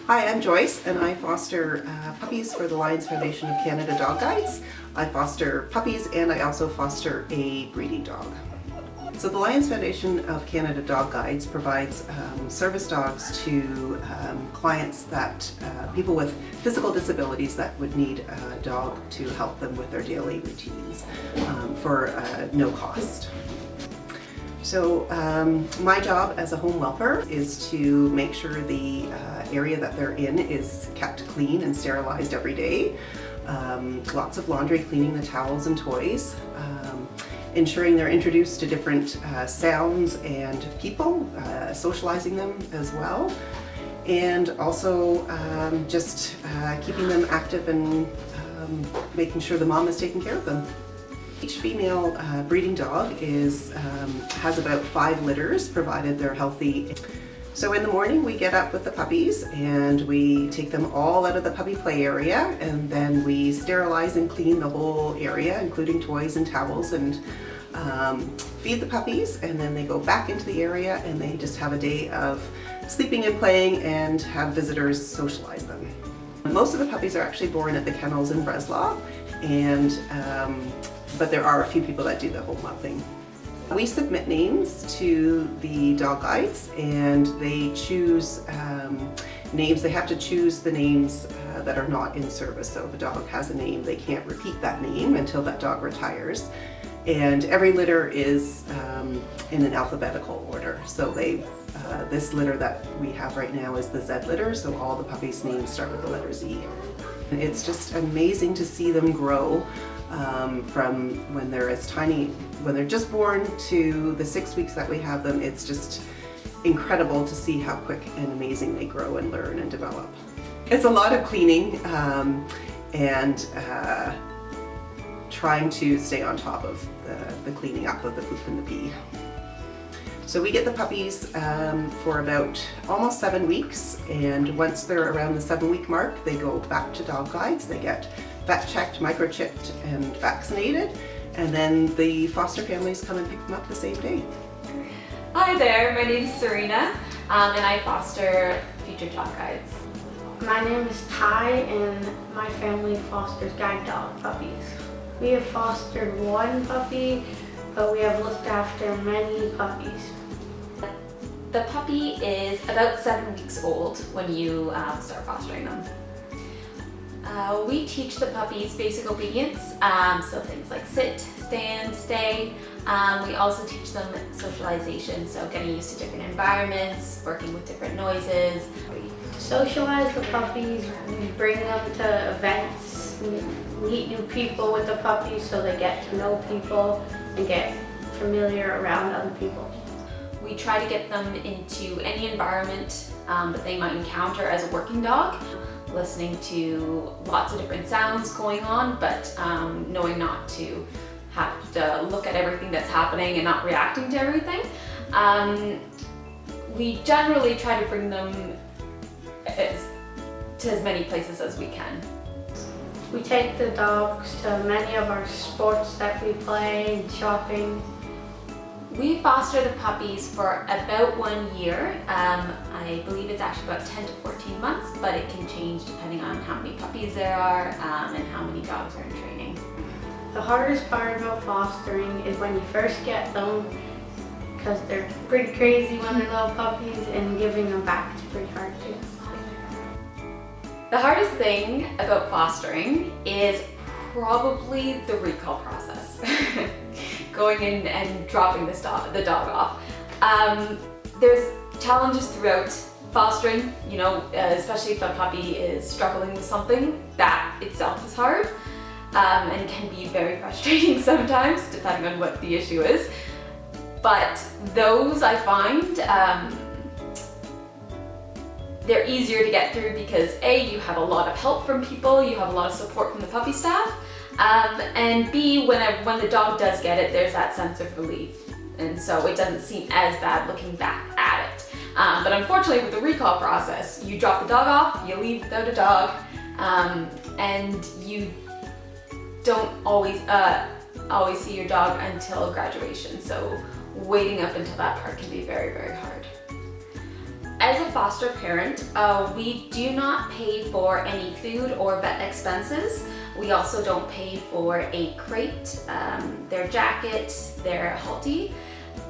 Hi, I'm Joyce, and I foster puppies for the Lions Foundation of Canada Dog Guides. I foster puppies, and I also foster a breeding dog. So the Lions Foundation of Canada Dog Guides provides service dogs to clients that, people with physical disabilities that would need a dog to help them with their daily routines for no cost. So my job as a home whelper is to make sure the area that they're in is kept clean and sterilized every day. Lots of laundry, cleaning the towels and toys, ensuring they're introduced to different sounds and people, socializing them as well, and also just keeping them active and making sure the mom is taking care of them. Each female breeding dog has about 5 litters, provided they're healthy. So in the morning we get up with the puppies and we take them all out of the puppy play area, and then we sterilize and clean the whole area, including toys and towels, and feed the puppies, and then they go back into the area and they just have a day of sleeping and playing and have visitors socialize them. Most of the puppies are actually born at the kennels in Breslau, and but there are a few people that do the home whelping. We submit names to the dog guides, and they choose names. They have to choose the names that are not in service. So if a dog has a name, they can't repeat that name until that dog retires. And every litter is in an alphabetical order. So this litter that we have right now is the Z litter, so all the puppies' names start with the letter Z. And it's just amazing to see them grow from when they're as tiny, when they're just born, to the 6 weeks that we have them. It's just incredible to see how quick and amazing they grow and learn and develop. It's a lot of cleaning and trying to stay on top of the cleaning up of the poop and the pee. So we get the puppies for about almost 7 weeks, and once they're around the 7-week mark, they go back to dog guides. They get vet checked, microchipped, and vaccinated, and then the foster families come and pick them up the same day. Hi there, my name is Serena, and I foster future dog guides. My name is Ty, and my family fosters guide dog puppies. We have fostered 1 puppy, but we have looked after many puppies. The puppy is about 7 weeks old when you start fostering them. We teach the puppies basic obedience, so things like sit, stand, stay. We also teach them socialization, so getting used to different environments, working with different noises. To socialize the puppies, we bring them to events, meet new people with the puppies so they get to know people and get familiar around other people. We try to get them into any environment that they might encounter as a working dog, listening to lots of different sounds going on, but knowing not to have to look at everything that's happening and not reacting to everything. We generally try to bring them to as many places as we can. We take the dogs to many of our sports that we play and shopping. We foster the puppies for about 1 year. I believe it's actually about 10 to 14 months, but it can change depending on how many puppies there are and how many dogs are in training. The hardest part about fostering is when you first get them, because they're pretty crazy when they're little puppies, and giving them back is pretty hard too. The hardest thing about fostering is probably the recall process. Going in and dropping the dog off. There's challenges throughout fostering, especially if a puppy is struggling with something, that itself is hard and can be very frustrating sometimes, depending on what the issue is. But those, I find, they're easier to get through because A, you have a lot of help from people, you have a lot of support from the puppy staff, and B, when the dog does get it, there's that sense of relief, and so it doesn't seem as bad looking back at it. But unfortunately with the recall process, you drop the dog off, you leave without a dog, and you don't always see your dog until graduation, so waiting up until that part can be very, very hard. as a foster parent, we do not pay for any food or vet expenses. We also don't pay for a crate, their jacket, their halty.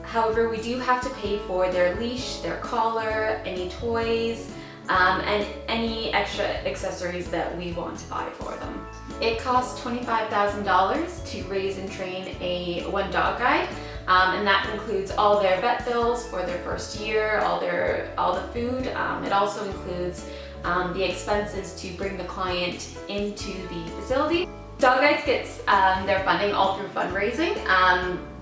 However, we do have to pay for their leash, their collar, any toys, and any extra accessories that we want to buy for them. It costs $25,000 to raise and train a one dog guide, and that includes all their vet bills for their first year, all the food. It also includes the expenses to bring the client into the facility. Dog Guides gets their funding all through fundraising.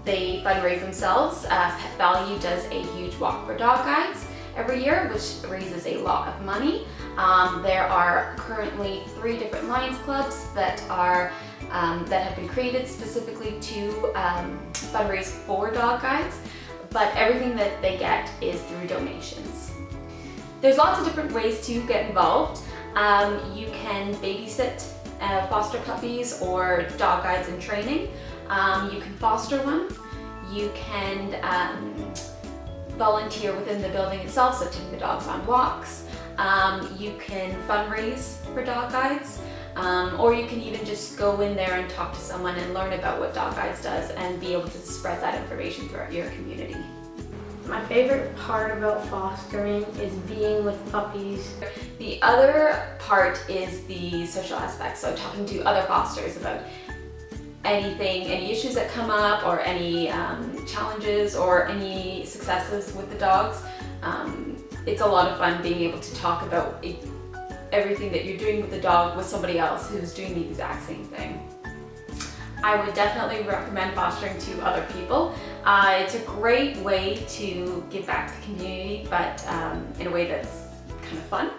They fundraise themselves. Pet Value does a huge walk for dog guides every year, which raises a lot of money. There are currently 3 different Lions clubs that have been created specifically to fundraise for dog guides, but everything that they get is through donations. There's lots of different ways to get involved. You can babysit foster puppies or dog guides in training. You can foster one. You can volunteer within the building itself, so taking the dogs on walks. You can fundraise for dog guides, or you can even just go in there and talk to someone and learn about what Dog Guides does and be able to spread that information throughout your community. My favorite part about fostering is being with puppies. The other part is the social aspect, so talking to other fosters about any issues that come up, or any challenges or any successes with the dogs. It's a lot of fun being able to talk about everything that you're doing with the dog with somebody else who's doing the exact same thing. I would definitely recommend fostering to other people. It's a great way to give back to the community, but in a way that's kind of fun.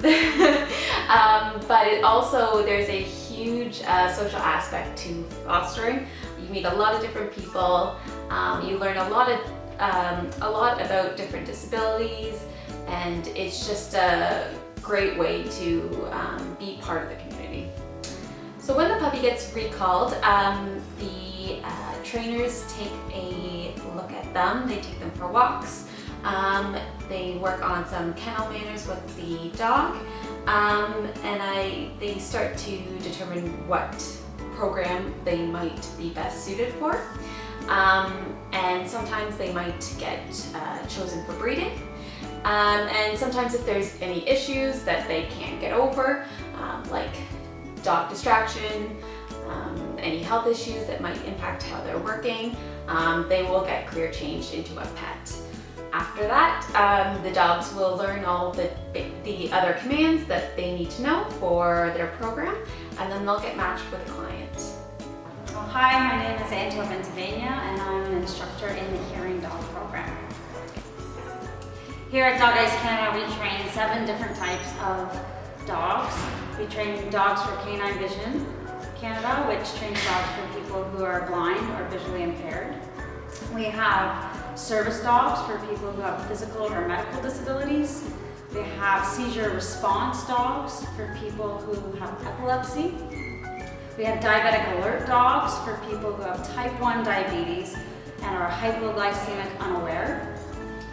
But it also, there's a huge social aspect to fostering. You meet a lot of different people. You learn a lot about different disabilities, and it's just a great way to be part of the community. So when the puppy gets recalled, the trainers take a look at them. They take them for walks. They work on some kennel manners with the dog, and they start to determine what program they might be best suited for. And sometimes they might get chosen for breeding. And sometimes if there's any issues that they can't get over, like dog distraction, any health issues that might impact how they're working, they will get career changed into a pet. After that, the dogs will learn all the other commands that they need to know for their program, and then they'll get matched with a client. Well, hi, my name is Angela Benzavania, and I'm an instructor in the Hearing Dog program. Here at Dog Guides Canada, we train 7 different types of dogs. We train dogs for Canine Vision Canada, which trains dogs for people who are blind or visually impaired. We have service dogs for people who have physical or medical disabilities. We have seizure response dogs for people who have epilepsy. We have diabetic alert dogs for people who have type 1 diabetes and are hypoglycemic unaware.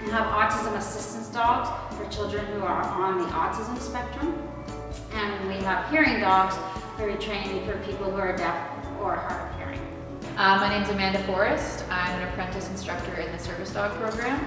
We have autism assistance dogs for children who are on the autism spectrum. And we have hearing dogs who are trained for people who are deaf or hard of hearing. My name is Amanda Forrest. I'm an apprentice instructor in the service dog program.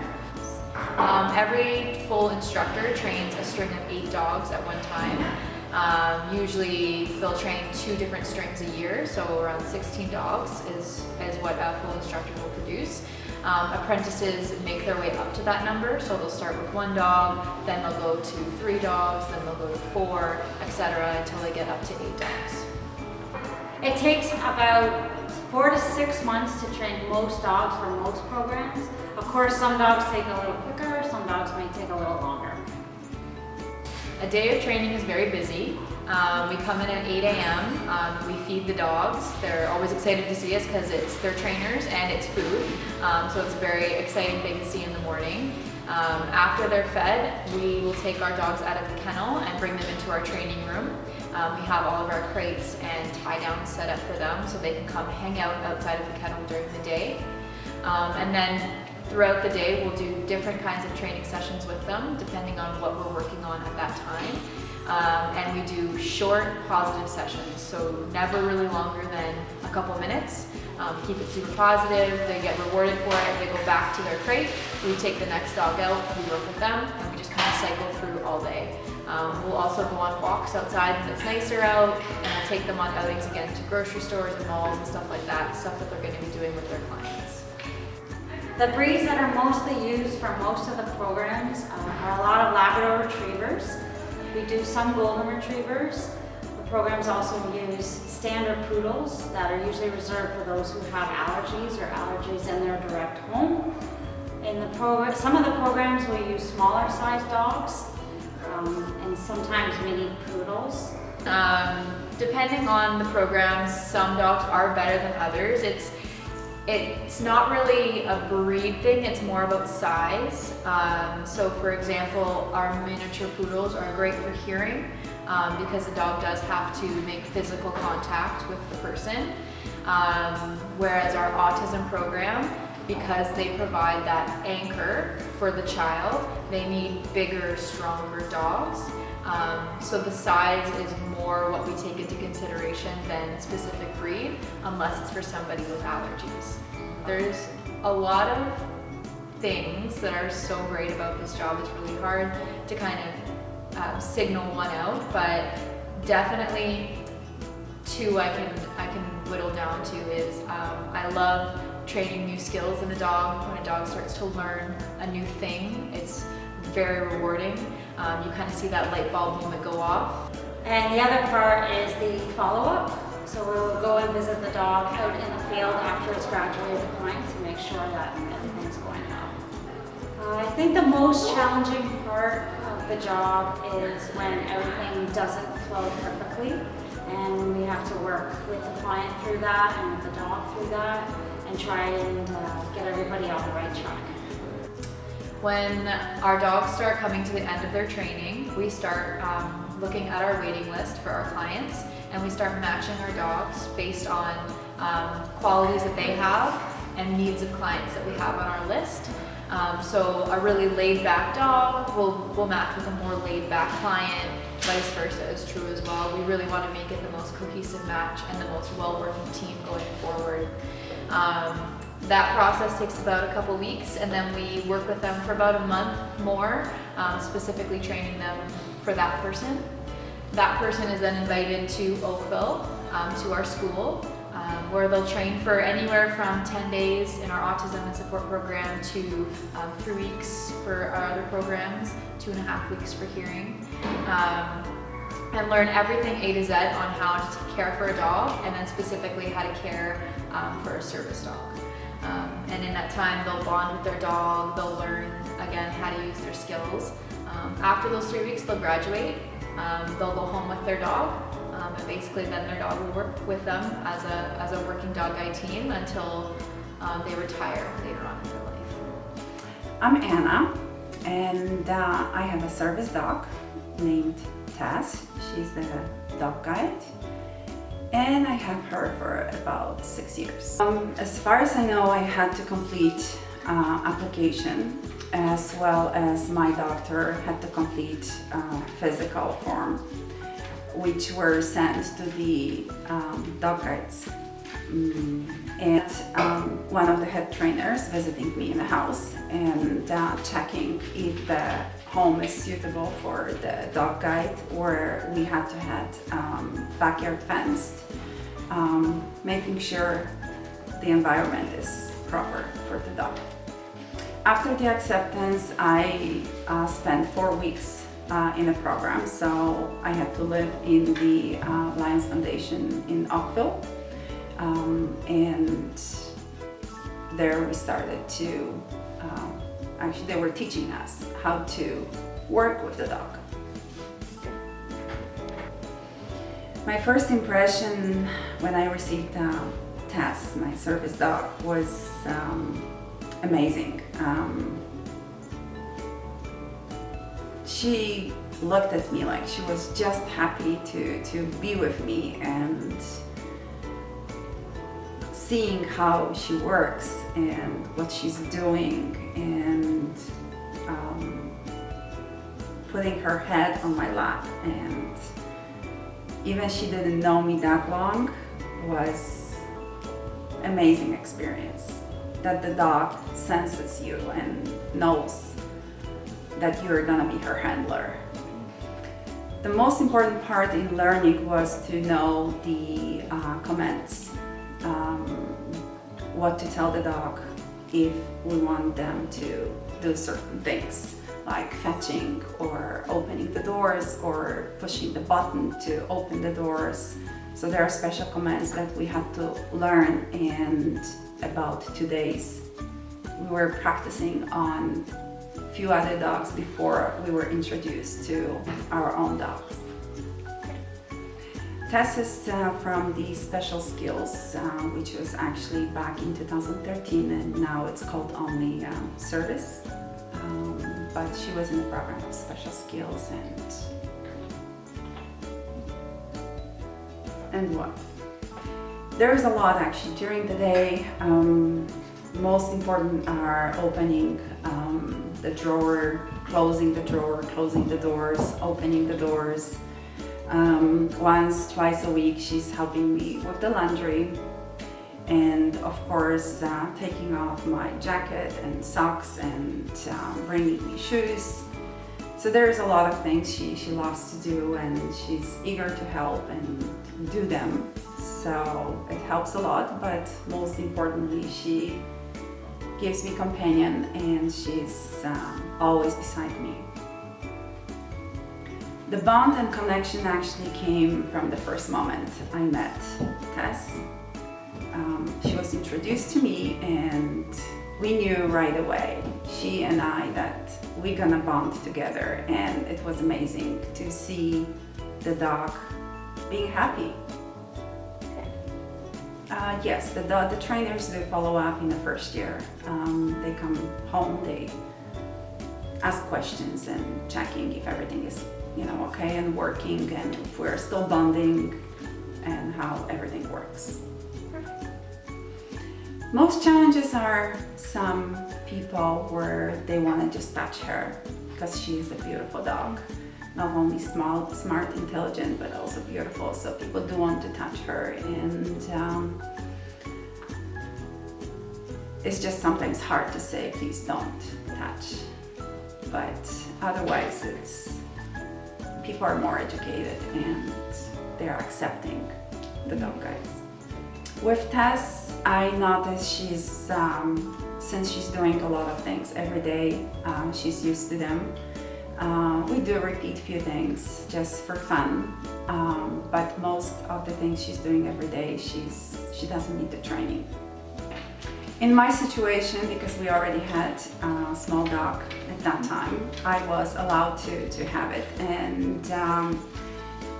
Every full instructor trains a string of 8 dogs at one time. Usually they'll train 2 different strings a year, so around 16 dogs is what a full instructor will produce. Apprentices make their way up to that number, so they'll start with 1 dog, then they'll go to 3 dogs, then they'll go to 4, etc. until they get up to 8 dogs. It takes about 4 to 6 months to train most dogs for most programs. Of course, some dogs take a little quicker, some dogs might take a little longer. A day of training is very busy. We come in at 8 a.m. We feed the dogs. They're always excited to see us because it's their trainers and it's food. So it's a very exciting thing to see in the morning. After they're fed, we will take our dogs out of the kennel and bring them into our training room. We have all of our crates and tie downs set up for them so they can come hang out outside of the kennel during the day. And then Throughout the day, we'll do different kinds of training sessions with them, depending on what we're working on at that time. And we do short, positive sessions, so never really longer than a couple minutes. Keep it super positive, they get rewarded for it, they go back to their crate, we take the next dog out, we work with them, and we just kind of cycle through all day. We'll also go on walks outside when it's nicer out, and we'll take them on outings again to grocery stores and malls and stuff like that, stuff that they're going to be doing with their clients. The breeds that are mostly used for most of the programs are a lot of Labrador Retrievers. We do some Golden Retrievers. The programs also use standard poodles that are usually reserved for those who have allergies or allergies in their direct home. In the some of the programs we use smaller sized dogs and sometimes mini poodles. Depending on the programs, some dogs are better than others. It's not really a breed thing, it's more about size. So for example, our miniature poodles are great for hearing because the dog does have to make physical contact with the person. Whereas our autism program, because they provide that anchor for the child, they need bigger, stronger dogs. So the size is more what we take into consideration than specific breed, unless it's for somebody with allergies. There's a lot of things that are so great about this job. It's really hard to kind of signal one out, but definitely two I can whittle down to is I love training new skills in a dog. When a dog starts to learn a new thing, it's very rewarding. You kind of see that light bulb moment go off. And the other part is the follow-up. So we'll go and visit the dog out in the field after it's graduated the client to make sure that everything's going well. I think the most challenging part of the job is when everything doesn't flow perfectly, and we have to work with the client through that and with the dog through that and try and get everybody on the right track. When our dogs start coming to the end of their training, we start looking at our waiting list for our clients, and we start matching our dogs based on qualities that they have and needs of clients that we have on our list. So a really laid-back dog will match with a more laid-back client, vice versa is true as well. We really want to make it the most cohesive match and the most well-working team going forward. That process takes about a couple weeks, and then we work with them for about a month more, specifically training them for that person. That person is then invited to Oakville, to our school, where they'll train for anywhere from 10 days in our autism and support program to 3 weeks for our other programs, 2.5 weeks for hearing, and learn everything A to Z on how to care for a dog, and then specifically how to care for a service dog. And in that time, they'll bond with their dog, they'll learn, again, how to use their skills. After those 3 weeks, they'll graduate, they'll go home with their dog, and basically then their dog will work with them as a working dog guide team until they retire later on in their life. I'm Anna, and I have a service dog named Tess. She's the dog guide, and I have her for about 6 years. As far as I know, I had to complete application, as well as my doctor had to complete physical form, which were sent to the dog guides. And one of the head trainers visiting me in the house and checking if the home is suitable for the dog guide, or we had to have backyard fenced, making sure the environment is proper for the dog. After the acceptance, I spent 4 weeks in the program, so I had to live in the Lions Foundation in Oakville, and there we started to, actually they were teaching us how to work with the dog. My first impression when I received Tess, my service dog, was amazing. She looked at me like she was just happy to be with me, and seeing how she works and what she's doing and putting her head on my lap, and even she didn't know me that long, was amazing experience. That the dog senses you and knows that you're gonna be her handler. The most important part in learning was to know the commands, what to tell the dog if we want them to do certain things, like fetching or opening the doors or pushing the button to open the doors. So there are special commands that we had to learn, and about 2 days we were practicing on few other dogs before we were introduced to our own dogs. Tess is from the Special Skills, which was actually back in 2013, and now it's called only Service. But she was in the program of Special Skills and what? There's a lot actually during the day. Most important are opening the drawer, closing the doors, opening the doors. Once, twice a week, she's helping me with the laundry, and of course taking off my jacket and socks and bringing me shoes. So there's a lot of things she loves to do, and she's eager to help and do them. So it helps a lot, but most importantly, she gives me companion, and she's always beside me. The bond and connection actually came from the first moment I met Tess. She was introduced to me, and we knew right away, she and I, that we're gonna bond together, and it was amazing to see the dog being happy. Yes, the trainers do follow up in the first year. They come home, they ask questions and checking if everything is okay and working, and if we're still bonding and how everything works. Most challenges are some people where they want to just touch her because she's a beautiful dog. Not only smart, intelligent, but also beautiful. So people do want to touch her, and it's just sometimes hard to say, please don't touch. But otherwise, people are more educated and they're accepting the dog guides. With Tess, I noticed since she's doing a lot of things every day, she's used to them. We do repeat few things just for fun, but most of the things she's doing every day, she doesn't need the training. In my situation, because we already had a small dog at that time, I was allowed to have it, and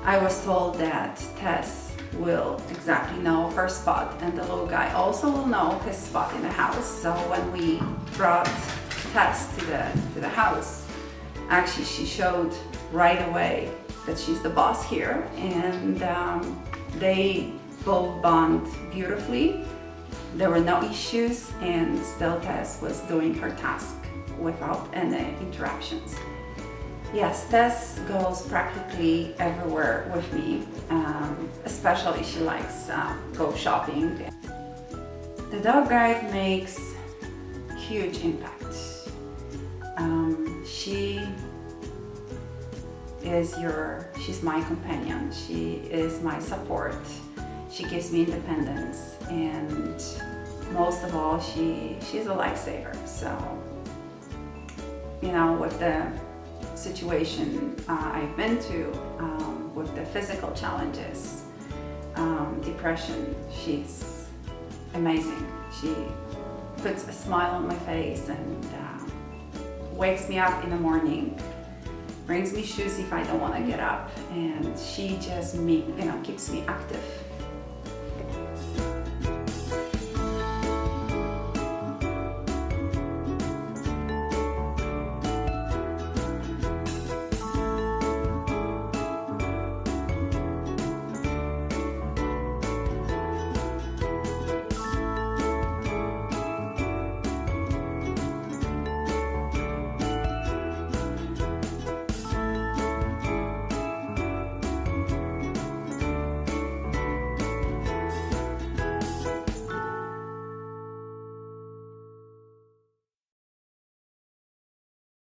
I was told that Tess will exactly know her spot, and the little guy also will know his spot in the house. So when we brought Tess to the house, actually she showed right away that she's the boss here, and they both bond beautifully. There were no issues, and still Tess was doing her task without any interruptions. Yes, Tess goes practically everywhere with me, especially she likes go shopping. The dog guide makes huge impact. She's my companion, she is my support, she gives me independence, and most of all, she's a lifesaver. So, with the situation I've been to, with the physical challenges, depression, she's amazing. She puts a smile on my face and wakes me up in the morning, brings me shoes if I don't want to get up, and she just keeps me active.